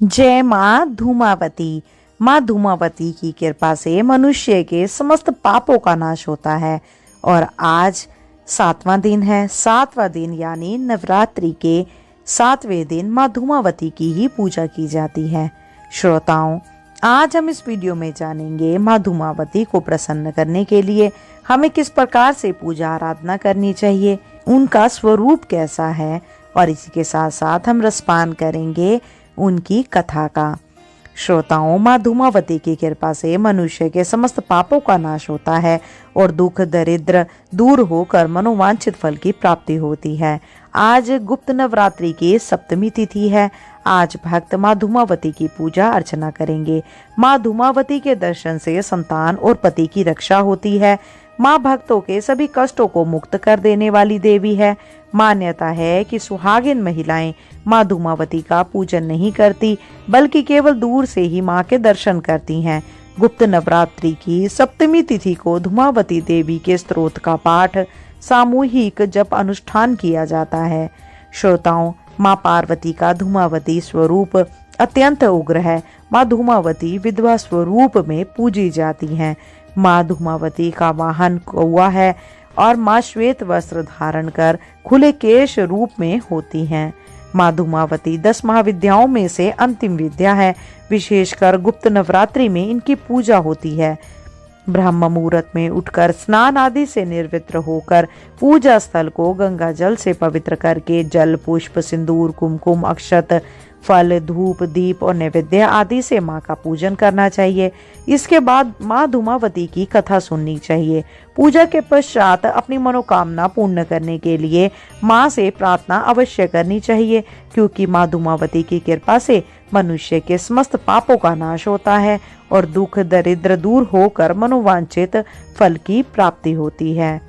जय माँ धूमावती। माँ धूमावती की कृपा से मनुष्य के समस्त पापों का नाश होता है। और आज 7वां दिन है। 7वां दिन यानी नवरात्रि के 7वें दिन माँ धूमावती की ही पूजा की जाती है। श्रोताओं, आज हम इस वीडियो में जानेंगे माँ धूमावती को प्रसन्न करने के लिए हमें किस प्रकार से पूजा आराधना करनी चाहिए, उनका स्वरूप कैसा है, और इसी के साथ साथ हम रसपान करेंगे उनकी कथा का। श्रोताओं, माँ धूमावती की कृपा से मनुष्य के समस्त पापों का नाश होता है और दुख दरिद्र दूर होकर मनोवांछित फल की प्राप्ति होती है। आज गुप्त नवरात्रि की सप्तमी तिथि है। आज भक्त माँ धूमावती की पूजा अर्चना करेंगे। माँ धूमावती के दर्शन से संतान और पति की रक्षा होती है। माँ भक्तों के सभी कष्टों को मुक्त कर देने वाली देवी है। मान्यता है कि सुहागिन महिलाएं माँ धूमावती का पूजन नहीं करती, बल्कि केवल दूर से ही माँ के दर्शन करती हैं। गुप्त नवरात्रि की सप्तमी तिथि को धूमावती देवी के स्तोत्र का पाठ सामूहिक जप अनुष्ठान किया जाता है। श्रोताओं, माँ पार्वती का धूमावती स्वरूप अत्यंत उग्र है। माँ धूमावती विधवा स्वरूप में पूजी जाती हैं। माँ धूमावती का वाहन कौआ है और माँ श्वेत वस्त्र धारण कर खुले केश रूप में होती हैं। माँ धूमावती 10 महाविद्याओं में से अंतिम विद्या है। विशेषकर गुप्त नवरात्रि में इनकी पूजा होती है। ब्रह्म मुहूर्त में उठकर स्नान आदि से निर्वृत्त होकर पूजा स्थल को गंगा जल से पवित्र करके जल, पुष्प, सिंदूर, कुमकुम, अक्षत, फल, धूप, दीप और नैवेद्य आदि से माँ का पूजन करना चाहिए। इसके बाद माँ धूमावती की कथा सुननी चाहिए। पूजा के पश्चात अपनी मनोकामना पूर्ण करने के लिए माँ से प्रार्थना अवश्य करनी चाहिए, क्योंकि माँ धूमावती की कृपा से मनुष्य के समस्त पापों का नाश होता है और दुख दरिद्र दूर होकर मनोवांछित फल की प्राप्ति होती है।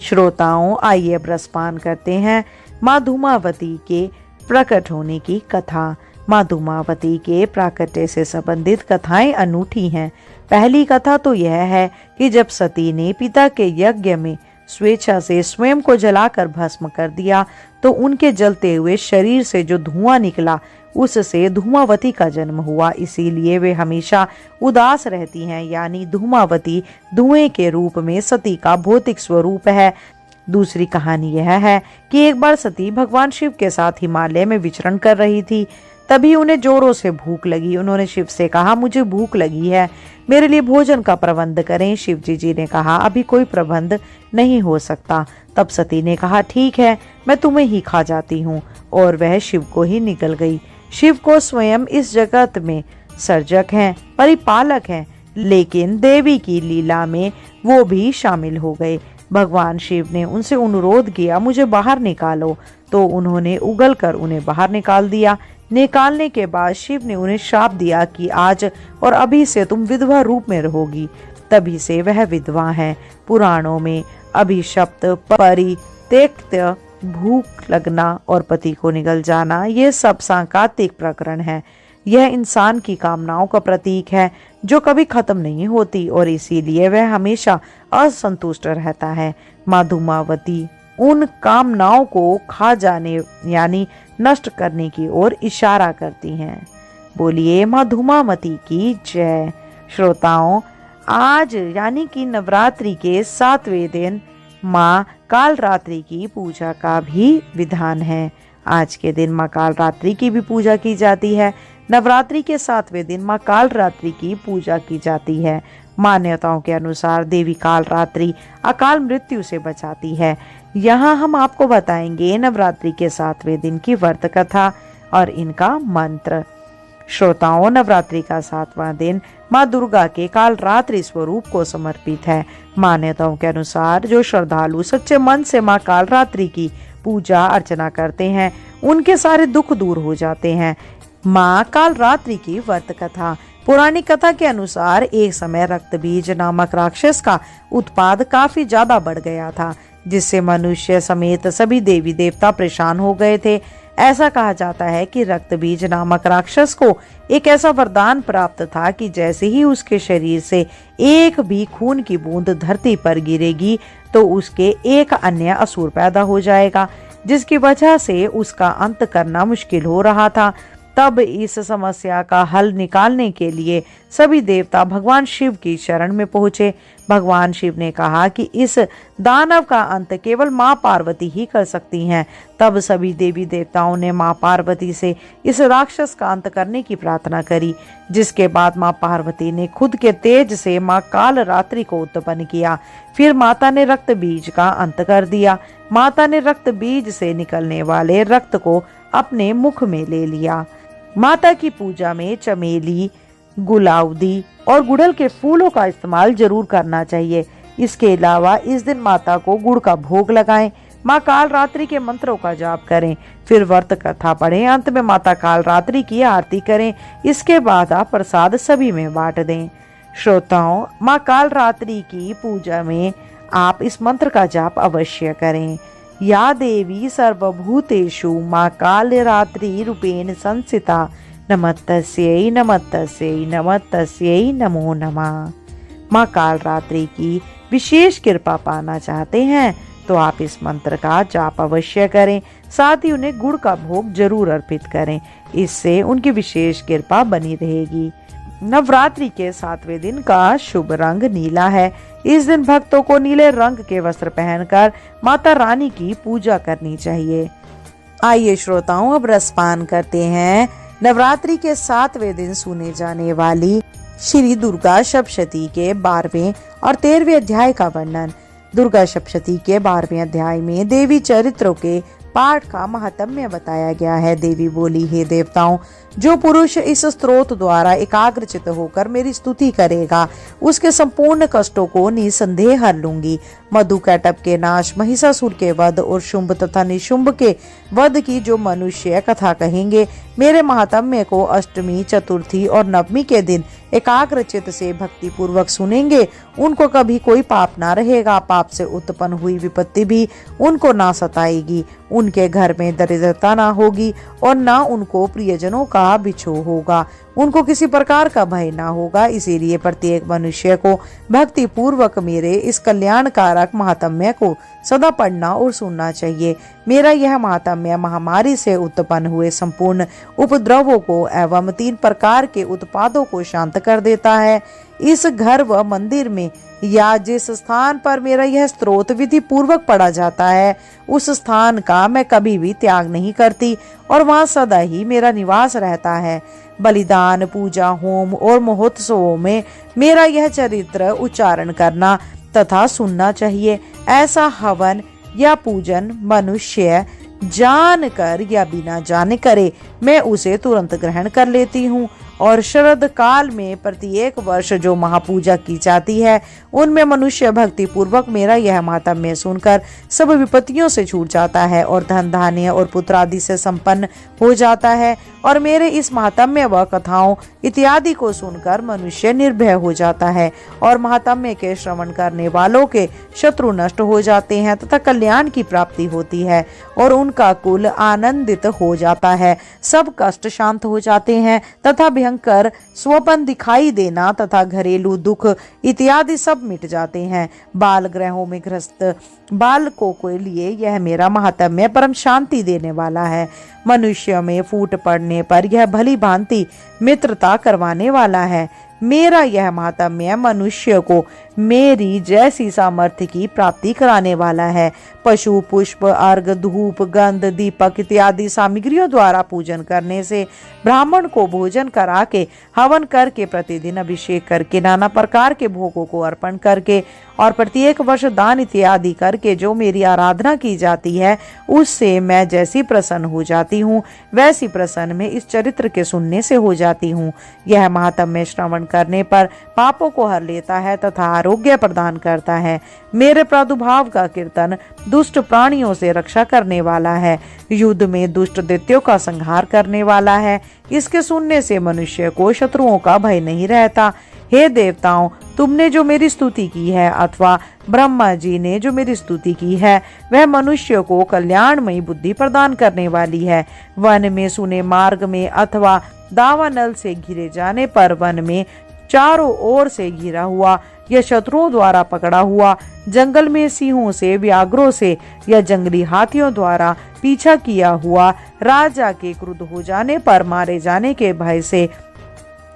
श्रोताओं, आइए रसपान करते हैं माँ धूमावती के प्रकट होने की कथा। माँ धूमावती के प्राकट्य से संबंधित कथाएं अनूठी हैं। पहली कथा तो यह है कि जब सती ने पिता के यज्ञ में स्वेच्छा से स्वयं को जलाकर भस्म कर दिया, तो उनके जलते हुए शरीर से जो धुआं निकला, उससे धूमावती का जन्म हुआ। इसीलिए वे हमेशा उदास रहती हैं। यानी धूमावती धुएं के रूप में सती का भौतिक स्वरूप है। दूसरी कहानी यह है कि एक बार सती भगवान शिव के साथ हिमालय में विचरण कर रही थी। तभी उन्हें जोरों से भूख लगी। उन्होंने शिव से कहा, मुझे भूख लगी है, मेरे लिए भोजन का प्रबंध करें। शिव जी ने कहा, अभी कोई प्रबंध नहीं हो सकता। तब सती ने कहा, ठीक है, मैं तुम्हें ही खा जाती हूँ, और वह शिव को ही निकल गई। शिव को स्वयं इस जगत में सर्जक हैं, परिपालक हैं, लेकिन देवी की लीला में वो भी शामिल हो गए। भगवान शिव ने उनसे अनुरोध किया, मुझे बाहर निकालो, तो उन्होंने उगलकर उन्हें बाहर निकाल दिया। निकालने के बाद शिव ने उन्हें श्राप दिया कि आज और अभी से तुम विधवा रूप में रहोगी। तभी से वह विधवा है। पुराणों में अभिशप्त, परित्यक्त, भूख लगना और पति को निगल जाना, ये सब सांकेतिक प्रकरण है। यह इंसान की कामनाओं का प्रतीक है जो कभी खत्म नहीं होती, और इसीलिए वह हमेशा असंतुष्ट रहता है। माँ धूमावती उन कामनाओं को खा जाने यानी नष्ट करने की ओर इशारा करती हैं। बोलिए माँ धूमावती की जय। श्रोताओं, आज यानी कि नवरात्रि के 7वें दिन माँ कालरात्रि की पूजा का भी विधान है। आज के दिन माँ कालरात्रि की भी पूजा की जाती है। नवरात्रि के 7वें दिन माँ कालरात्रि की पूजा की जाती है। मान्यताओं के अनुसार देवी कालरात्रि अकाल मृत्यु से बचाती है। यहाँ हम आपको बताएंगे नवरात्रि के 7वें दिन की व्रत कथा और इनका मंत्र। श्रोताओं, नवरात्रि का 7वां दिन माँ दुर्गा के कालरात्रि स्वरूप को समर्पित है। मान्यताओं के अनुसार जो श्रद्धालु सच्चे मन से माँ कालरात्रि की पूजा अर्चना करते हैं, उनके सारे दुख दूर हो जाते हैं। माँ कालरात्रि की व्रत कथा। पौराणिक कथा के अनुसार एक समय रक्तबीज नामक राक्षस का उत्पाद काफी ज्यादा बढ़ गया था, जिससे मनुष्य समेत सभी देवी देवता परेशान हो गए थे। ऐसा कहा जाता है कि रक्तबीज नामक राक्षस को एक ऐसा वरदान प्राप्त था कि जैसे ही उसके शरीर से एक भी खून की बूंद धरती पर गिरेगी, तो उसके एक अन्य असुर पैदा हो जाएगा, जिसकी वजह से उसका अंत करना मुश्किल हो रहा था। तब इस समस्या का हल निकालने के लिए सभी देवता भगवान शिव की शरण में पहुंचे। भगवान शिव ने कहा कि इस दानव का अंत केवल मां पार्वती ही कर सकती हैं। तब सभी देवी देवताओं ने मां पार्वती से इस राक्षस का अंत करने की प्रार्थना करी, जिसके बाद मां पार्वती ने खुद के तेज से मां कालरात्रि को उत्पन्न किया। फिर माता ने रक्त बीज का अंत कर दिया। माता ने रक्त बीज से निकलने वाले रक्त को अपने मुख में ले लिया। माता की पूजा में चमेली, गुलाउदी और गुड़हल के फूलों का इस्तेमाल जरूर करना चाहिए। इसके अलावा इस दिन माता को गुड़ का भोग लगाएं। माँ कालरात्रि के मंत्रों का जाप करें, फिर व्रत कथा पढ़ें। अंत में माता कालरात्रि की आरती करें। इसके बाद आप प्रसाद सभी में बांट दें। श्रोताओं, माँ कालरात्रि की पूजा में आप इस मंत्र का जाप अवश्य करें। या देवी सर्वभूतेषु माँ कालरात्रि रूपेण संस्थिता नमस्तस्यै नमस्तस्यै नमस्तस्यै नमो नमः। माँ कालरात्रि की विशेष कृपा पाना चाहते हैं तो आप इस मंत्र का जाप अवश्य करें। साथ ही उन्हें गुड़ का भोग जरूर अर्पित करें, इससे उनकी विशेष कृपा बनी रहेगी। नवरात्रि के 7वें दिन का शुभ रंग नीला है। इस दिन भक्तों को नीले रंग के वस्त्र पहनकर माता रानी की पूजा करनी चाहिए। आइए श्रोताओं, अब रसपान करते हैं नवरात्रि के 7वें दिन सुने जाने वाली श्री दुर्गा सप्तशती के 12वें और 13वें अध्याय का वर्णन। दुर्गा सप्तशती के 12वें अध्याय में देवी चरित्रों के पाठ का महात्म्य बताया गया है। देवी बोली, हे देवताओं, जो पुरुष इस स्तोत्र द्वारा एकाग्रचित होकर मेरी स्तुति करेगा, उसके संपूर्ण कष्टों को निसंदेह हर लूंगी। मधुकैटभ के नाश, महिषासुर के वध और शुंभ तथा निशुंभ के वध की जो मनुष्य कथा कहेंगे, मेरे महात्म्य को अष्टमी, चतुर्थी और नवमी के दिन एकाग्रचित से भक्ति पूर्वक सुनेंगे, उनको कभी कोई पाप ना रहेगा। पाप से उत्पन्न हुई विपत्ति भी उनको ना सताएगी। उनके घर में दरिद्रता ना होगी और ना उनको प्रियजनों का बिछोह होगा। उनको किसी प्रकार का भय ना होगा। इसीलिए प्रत्येक मनुष्य को भक्ति पूर्वक मेरे इस कल्याणकारक महात्म्य को सदा पढ़ना और सुनना चाहिए। मेरा यह महात्म्य महामारी से उत्पन्न हुए संपूर्ण उपद्रवों को एवं 3 प्रकार के उत्पादों को शांत कर देता है। इस घर व मंदिर में या जिस स्थान पर मेरा यह स्तोत्र विधि पूर्वक पढ़ा जाता है, उस स्थान का मैं कभी भी त्याग नहीं करती और वहाँ सदा ही मेरा निवास रहता है। बलिदान, पूजा, होम और महोत्सवों में मेरा यह चरित्र उच्चारण करना तथा सुनना चाहिए। ऐसा हवन या पूजन मनुष्य जान कर या बिना जाने करे, मैं उसे तुरंत ग्रहण कर लेती हूँ। और शरद काल में प्रत्येक वर्ष जो महापूजा की जाती है, उनमें मनुष्य भक्ति पूर्वक मेरा यह महात्म्य सुनकर सब विपत्तियों से छूट जाता है और धन धान्य और पुत्र आदि से संपन्न हो जाता है। और मेरे इस महात्म्य व कथाओं इत्यादि को सुनकर मनुष्य निर्भय हो जाता है और महात्म्य के श्रवण करने वालों के शत्रु नष्ट हो जाते हैं तथा कल्याण की प्राप्ति होती है और उनका कुल आनंदित हो जाता है। सब कष्ट शांत हो जाते हैं तथा भयंकर स्वप्न दिखाई देना तथा घरेलू दुख इत्यादि सब मिट जाते हैं। बाल ग्रहों में ग्रस्त बालकों के लिए यह मेरा महात्म्य परम शांति देने वाला है। मनुष्य में फूट पड़ने पर यह भली भांति मित्रता करवाने वाला है। मेरा यह महात्म्य मनुष्य को मेरी जैसी सामर्थ्य की प्राप्ति कराने वाला है। पशु, पुष्प, अर्घ, धूप, गंध, दीपक इत्यादि सामग्रियों द्वारा पूजन करने से, ब्राह्मण को भोजन करा के, हवन करके, प्रतिदिन अभिषेक करके, नाना प्रकार के भोगों को अर्पण करके और प्रत्येक वर्ष दान इत्यादि करके जो मेरी आराधना की जाती है, उससे मैं जैसी प्रसन्न हो जाती हूँ, वैसी प्रसन्न मैं इस चरित्र के सुनने से हो जाती हूँ। यह महात्म्य श्रवण करने पर पापों को हर लेता है तथा आरोग्य प्रदान करता है। मेरे प्रादुर्भाव का कीर्तन दुष्ट प्राणियों से रक्षा करने वाला है, युद्ध में दुष्ट दैत्यों का संहार करने वाला है। इसके सुनने से मनुष्य को शत्रुओं का भय नहीं रहता। हे देवताओं, तुमने जो मेरी स्तुति की है अथवा ब्रह्मा जी ने जो मेरी स्तुति की है, वह मनुष्य को कल्याणमयी बुद्धि प्रदान करने वाली है। वन में, सुने मार्ग में अथवा दावानल से घिरे जाने पर वन में चारों ओर से घिरा हुआ यह शत्रुओं द्वारा पकड़ा हुआ, जंगल में सिंहों से, व्याघ्रों से या जंगली हाथियों द्वारा पीछा किया हुआ, राजा के क्रुद्ध हो जाने पर, मारे जाने के भय से,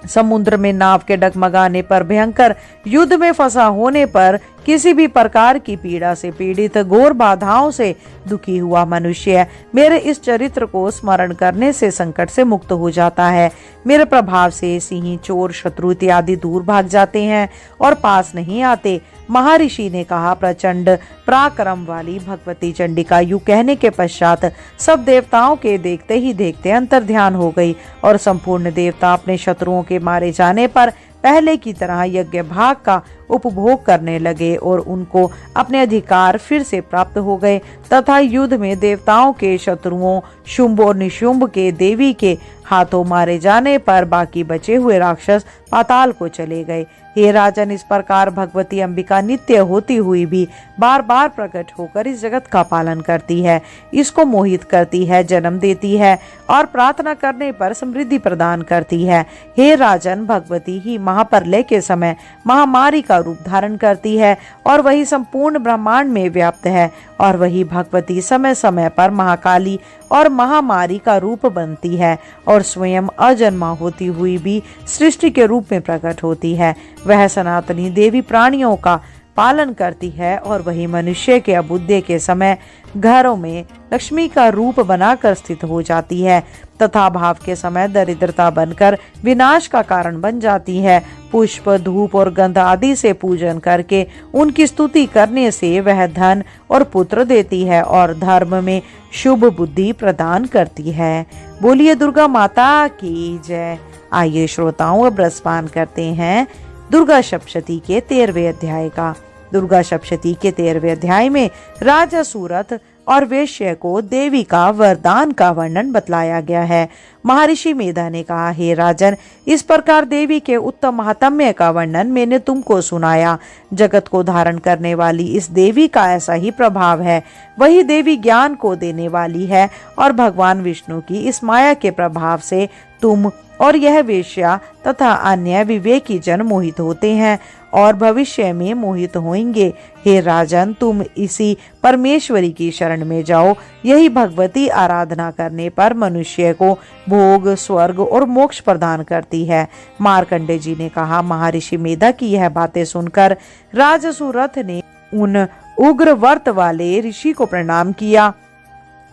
समुद्र में नाव के डगमगाने पर, भयंकर युद्ध में फंसा होने पर, किसी भी प्रकार की पीड़ा से पीड़ित, घोर बाधाओं से दुखी हुआ मनुष्य मेरे इस चरित्र को स्मरण करने से संकट से मुक्त हो जाता है। मेरे प्रभाव से सिंह, चोर, शत्रु इत्यादि दूर भाग जाते हैं और पास नहीं आते। महर्षि ने कहा, प्रचंड पराक्रम वाली भगवती चंडिका यूं कहने के पश्चात सब देवताओं के देखते ही देखते अंतर्ध्यान हो गई और संपूर्ण देवता अपने शत्रुओं के मारे जाने पर पहले की तरह यज्ञ भाग का उपभोग करने लगे और उनको अपने अधिकार फिर से प्राप्त हो गए तथा युद्ध में देवताओं के शत्रुओं शुंभ और निशुंभ के देवी के हाथों मारे जाने पर बाकी बचे हुए राक्षस पाताल को चले गए। हे राजन, इस प्रकार भगवती अंबिका नित्य होती हुई भी बार बार प्रकट होकर इस जगत का पालन करती है, इसको मोहित करती है, जन्म देती है और प्रार्थना करने पर समृद्धि प्रदान करती है। हे राजन, भगवती ही महाप्रलय के समय महामारी का रूप धारण करती है और वही संपूर्ण ब्रह्मांड में व्याप्त है और वही भगवती समय समय पर महाकाली और महामारी का रूप बनती है और स्वयं अजन्मा होती हुई भी सृष्टि के रूप में प्रकट होती है। वह सनातनी देवी प्राणियों का पालन करती है और वही मनुष्य के अबुद्धि के समय घरों में लक्ष्मी का रूप बनाकर स्थित हो जाती है तथा भाव के समय दरिद्रता बनकर विनाश का कारण बन जाती है। पुष्प, धूप और गंध आदि से पूजन करके उनकी स्तुति करने से वह धन और पुत्र देती है और धर्म में शुभ बुद्धि प्रदान करती है। बोलिए दुर्गा माता की जय। आइए श्रोताओं, अब रसपान करते हैं दुर्गा सप्तशती के 13वें अध्याय का। दुर्गा सप्तशती के 13वें अध्याय में राजा सूरत और वेश्य को देवी का वरदान का वर्णन बतलाया गया है। महर्षि मेधा ने कहा, हे राजन, इस प्रकार देवी के उत्तम महात्म्य का वर्णन मैंने तुमको सुनाया। जगत को धारण करने वाली इस देवी का ऐसा ही प्रभाव है। वही देवी ज्ञान को देने वाली है और भगवान विष्णु की इस माया के प्रभाव से तुम और यह वेश्या तथा अन्य विवेकी जन मोहित होते हैं और भविष्य में मोहित होंगे। हे राजन, तुम इसी परमेश्वरी की शरण में जाओ। यही भगवती आराधना करने पर मनुष्य को भोग, स्वर्ग और मोक्ष प्रदान करती है। मार्कंडे जी ने कहा, महर्षि मेधा की यह बातें सुनकर राजा सूरत ने उन उग्र व्रत वाले ऋषि को प्रणाम किया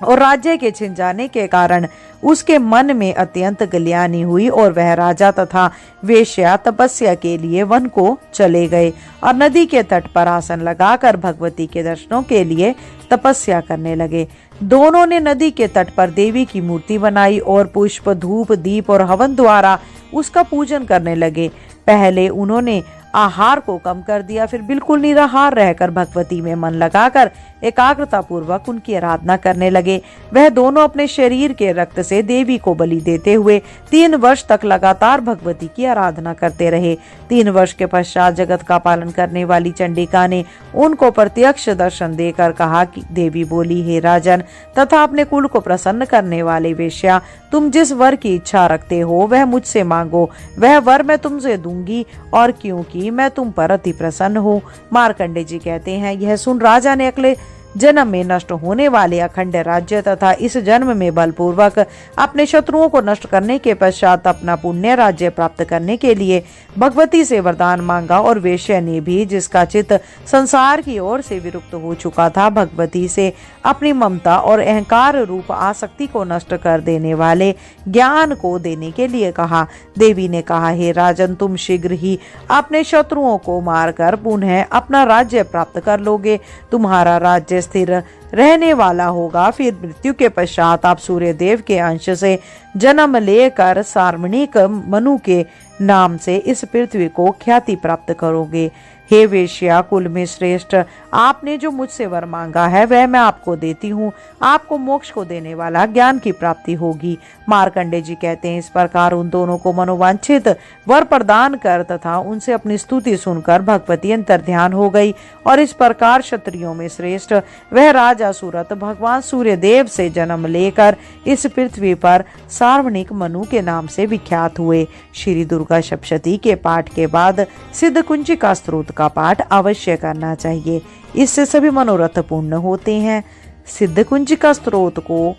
और राज्य के छिन जाने के कारण उसके मन में अत्यंत गलियानी हुई और वह राजा तथा वेश्या तपस्या के लिए वन को चले गए और नदी के तट पर आसन लगाकर भगवती के दर्शनों के लिए तपस्या करने लगे। दोनों ने नदी के तट पर देवी की मूर्ति बनाई और पुष्प, धूप, दीप और हवन द्वारा उसका पूजन करने लगे। पहले उन्होंने आहार को कम कर दिया, फिर बिल्कुल निराहार रहकर भगवती में मन लगाकर एकाग्रता पूर्वक उनकी आराधना करने लगे। वह दोनों अपने शरीर के रक्त से देवी को बलि देते हुए 3 वर्ष तक लगातार भगवती की आराधना करते रहे। 3 वर्ष के पश्चात जगत का पालन करने वाली चंडिका ने उनको प्रत्यक्ष दर्शन देकर कहा कि देवी बोली, हे राजन तथा अपने कुल को प्रसन्न करने वाले वेश्या, तुम जिस वर की इच्छा रखते हो वह मुझसे मांगो, वह वर मैं तुमसे दूंगी और क्योंकि मैं तुम पर अति प्रसन्न हूँ। मार्कंडे जी कहते हैं, यह सुन राजा ने अगले जन्म में नष्ट होने वाले अखंड राज्य तथा इस जन्म में बलपूर्वक अपने शत्रुओं को नष्ट करने के पश्चात अपना पुण्य राज्य प्राप्त करने के लिए भगवती से वरदान मांगा और वेश्या ने भी, जिसका चित्त संसार की ओर से विरुक्त हो चुका था, भगवती से अपनी ममता और अहंकार रूप आसक्ति को नष्ट कर देने वाले ज्ञान को देने के लिए कहा। देवी ने कहा, हे राजन, तुम शीघ्र ही अपने शत्रुओं को मारकर पुनः अपना राज्य प्राप्त कर लोगे। तुम्हारा राज्य स्थिर रहने वाला होगा। फिर मृत्यु के पश्चात आप सूर्य देव के अंश से जन्म लेकर सार्वणिक मनु के नाम से इस पृथ्वी को ख्याति प्राप्त करोगे। हे वेश्या, कुल में श्रेष्ठ, आपने जो मुझसे वर मांगा है वह मैं आपको देती हूँ। आपको मोक्ष को देने वाला ज्ञान की प्राप्ति होगी। मार्कंडे जी कहते हैं, इस प्रकार उन दोनों को मनोवांछित वर प्रदान कर तथा उनसे अपनी स्तुति सुनकर भगवती अंतर्ध्यान हो गई और इस प्रकार क्षत्रियों में श्रेष्ठ वह राजा राजा सूरत भगवान सूर्यदेव से जन्म लेकर इस पृथ्वी पर सार्वणिक मनु के नाम से विख्यात हुए। श्री दुर्गा सप्तशती के पाठ के बाद सिद्ध कुंजिका स्तोत्र का पाठ अवश्य करना चाहिए। इससे सभी मनोरथ पूर्ण होते हैं। सिद्ध कुंजिका स्तोत्र को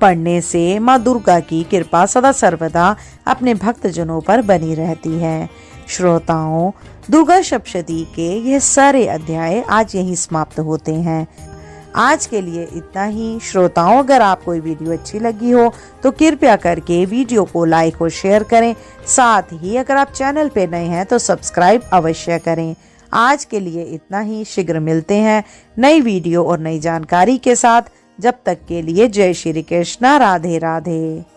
पढ़ने से माँ दुर्गा की कृपा सदा सर्वदा अपने भक्तजनों पर बनी रहती है। श्रोताओं, दुर्गा सप्तशती के यह सारे अध्याय आज यहीं समाप्त होते हैं। आज के लिए इतना ही। श्रोताओं, अगर आपको ये वीडियो अच्छी लगी हो तो कृपया करके वीडियो को लाइक और शेयर करें। साथ ही अगर आप चैनल पे नए हैं तो सब्सक्राइब अवश्य करें। आज के लिए इतना ही। शीघ्र मिलते हैं नई वीडियो और नई जानकारी के साथ। जब तक के लिए जय श्री कृष्णा, राधे राधे।